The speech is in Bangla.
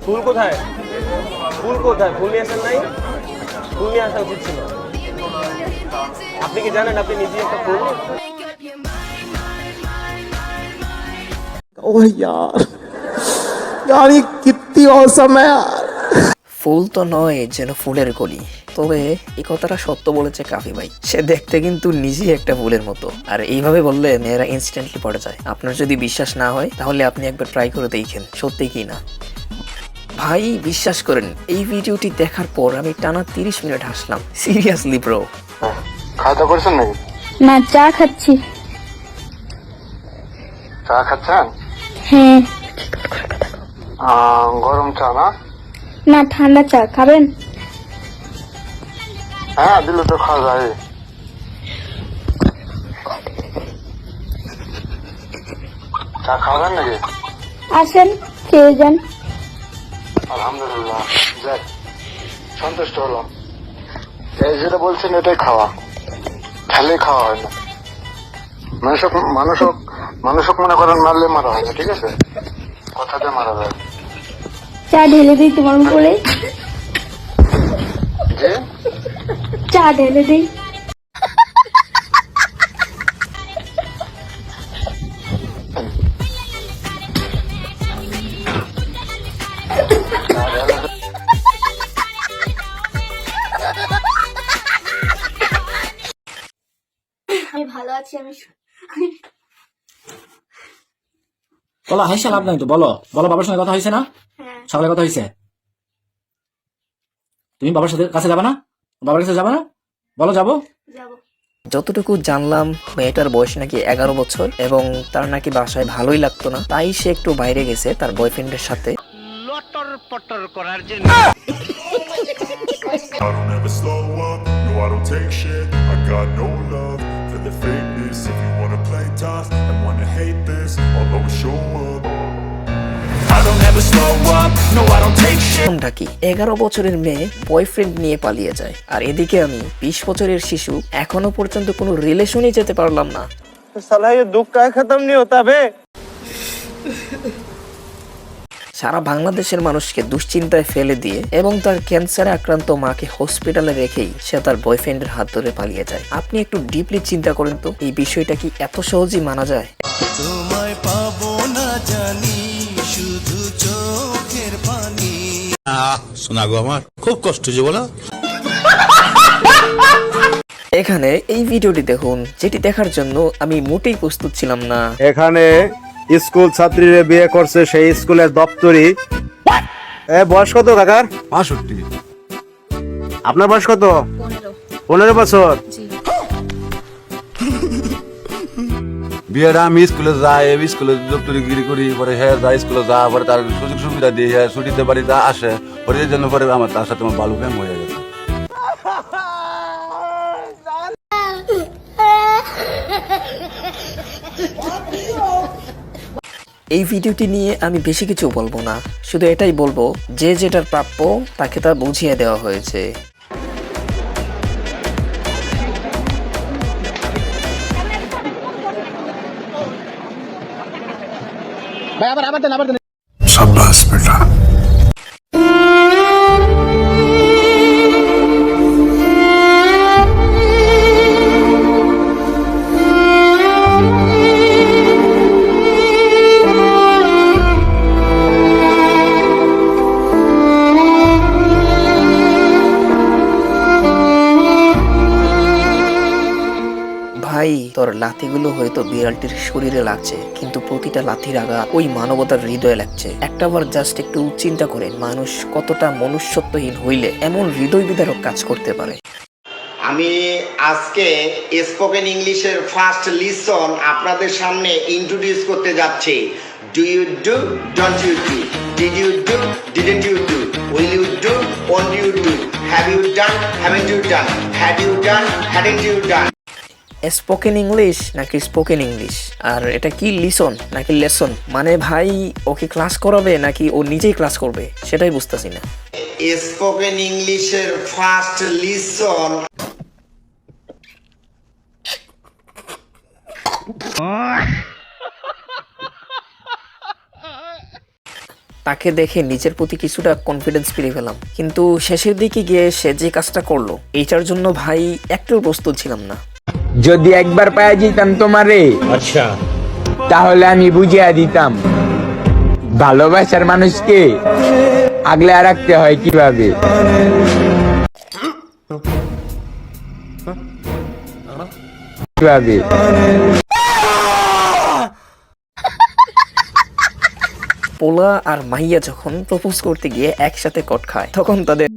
ফুল কোথায়? ফুল কোথায়? ফুল নিয়ে আসেন নাই? ফুল নিয়ে আসা উচিত ছিল। আপনি কি জানেন আপনি নিজেই একটা ফুল? ओह यार यार ये कितनी औसम है यार। ফুল তো নয়, যেন ফুলের কলি। তবে এই কথাটা সত্য বলেছে কাফি ভাই। সে দেখতে কিন্তু নিজেই একটা ফুলের মতো, আর এইভাবে বললে মেয়েরা ইনস্ট্যান্টলি পড়ে যায়। আপনার যদি বিশ্বাস না হয় তাহলে আপনি একবার ট্রাই করে দেখেন সত্যি কি না। ভাই বিশ্বাস করেন, এই ভিডিওটি দেখার পর আমি টানা 30 মিনিট হাসলাম, সিরিয়াসলি ব্রো। খাওয়া দাওয়া করছেন নাকি? না, চা খাচ্ছি। চা খাচ্ছেন? হ্যাঁ। গরম চা না? না, ঠান্ডা চা খাবেন? হ্যাঁ, দিলে তো খাওয়া যায়। চা খাবেন নাকি? আসেন, খেয়ে যান। আলহামদুলিল্লাহ, যাক সন্তুষ্ট হলাম। এই যেটা বলছেন এটাই খাওয়া, খেলে খাওয়া হয় না। মানুষক মনে করেন মারলে মারা হয় না, ঠিক আছে? কথাতে মারা যায়। চা ঢেলে দিই তোমার উপরে। যে চা ঢেলে দিই। আমি ভালো আছি। বলো হাইসা লাভ নাই তো, বলো বলো বাবার সঙ্গে কথা হয়েছে না? হ্যাঁ। সকালে কথা হয়েছে? তুমি বাবার সাথে কাছে যাবে না? বাবার কাছে যাবে না? বলো যাবো। যাবো। যতটুকু জানলাম মেয়েটার বয়স নাকি 11 বছর এবং তার নাকি বাসায় ভালোই লাগতো না, তাই সে একটু বাইরে গেছে তার বয়ফ্রেন্ডের সাথে। I don't ever slow up, no I don't take shit. I got no love for the fakeness. If you wanna play tough and wanna hate this, I'll always show up. I don't ever slow up, no I don't take shit. কোনটা কি 11 বছরের মেয়ে বয়ফ্রেন্ড নিয়ে পালিয়ে যায়, আর এদিকে আমি 20 বছরের শিশু এখনো পর্যন্ত কোনো রিলেশনই যেতে পারলাম না। साला ये दुख का खत्म नहीं होता बे। সারা বাংলাদেশের মানুষকে দুশ্চিন্তায় ফেলে দিয়ে এবং তার ক্যান্সারে আক্রান্ত মাকে হসপিটালে রেখেই সে তার বয়ফ্রেন্ডের হাত ধরে পালিয়ে যায়। আপনি একটু ডিপলি চিন্তা করেন তো, এই বিষয়টা কি এত সহজেই মানা যায়? তোমায় পাবো না জানি, শুধু চোখের পানি। শোনা গো, আমার খুব কষ্ট যে বলো। এখানে এই ভিডিওটি দেখুন, যেটি দেখার জন্য আমি মোটেই প্রস্তুত ছিলাম না। এখানে স্কুল ছাত্রীরা বিয়ে করছে সেই স্কুলের দপ্তরি। বয়স কত কাকার? 65। আপনার বয়স কত? 15 বছর। বিয়েটা আমি স্কুলে যাই, স্কুলে দপ্তরিগিরি করি, পরে হ্যাঁ যা স্কুলে যা, পরে তার সুযোগ সুবিধা দিয়ে হ্যাঁ ছুটিতে বাড়িতে আসে, পরে এই জন্য পরে আমার তার সাথে আমার বালু প্রেম হয়ে গেছে। এই ভিডিওটি নিয়ে আমি বেশি কিছু বলবো না, শুধু এটাই বলবো যে যেটার প্রাপ্য তাকে তা বুঝিয়ে দেওয়া হয়েছে। शाबाश बेटा। ভাই তোর লাথিগুলো হয়তো বিড়ালটির শরীরে লাগছে, কিন্তু প্রতিটা লাথির আঘাত ওই মানবতার হৃদয়ে লাগছে। একটাবার জাস্ট একটু চিন্তা করেন, মানুষ কতটা মনুষ্যত্বহীন হইলে এমন হৃদয় বিদারক কাজ করতে পারে। আমি আজকে স্পোকেন ইংলিশের ফার্স্ট লিসন আপনাদের সামনে ইন্ট্রোডিউস করতে যাচ্ছি। Do you do, don't you do, did you do, didn't you do, will you do, won't you do, have you done, haven't you done, had you done, hadn't you done. Spoken English নাকি স্পোকেন ইংলিশ, আর এটা কি লিসন নাকি লেসন? মানে ভাই ওকে ক্লাস করাবে নাকি ও নিজেই ক্লাস করবে সেটাই বুঝতেছি না। স্পোকেন ইংলিশের ফার্স্ট লিসন। তাকে দেখে নিজের প্রতি কিছুটা কনফিডেন্স পেয়ে ফেলাম, কিন্তু শেষের দিকে গিয়ে সে যে কাজটা করলো এইটার জন্য ভাই একটু প্রস্তুত ছিলাম না। যদি একবার পায়ে যেতাম তোমারে, আচ্ছা, তাহলে আমি বুঝিয়ে দিতাম ভালোবাসার মানুষকে আগলে রাখতে হয় কিভাবে। কিভাবে পোলা আর মাইয়া যখন প্রপোজ করতে গিয়ে একসাথে কট খায় তখন তাদের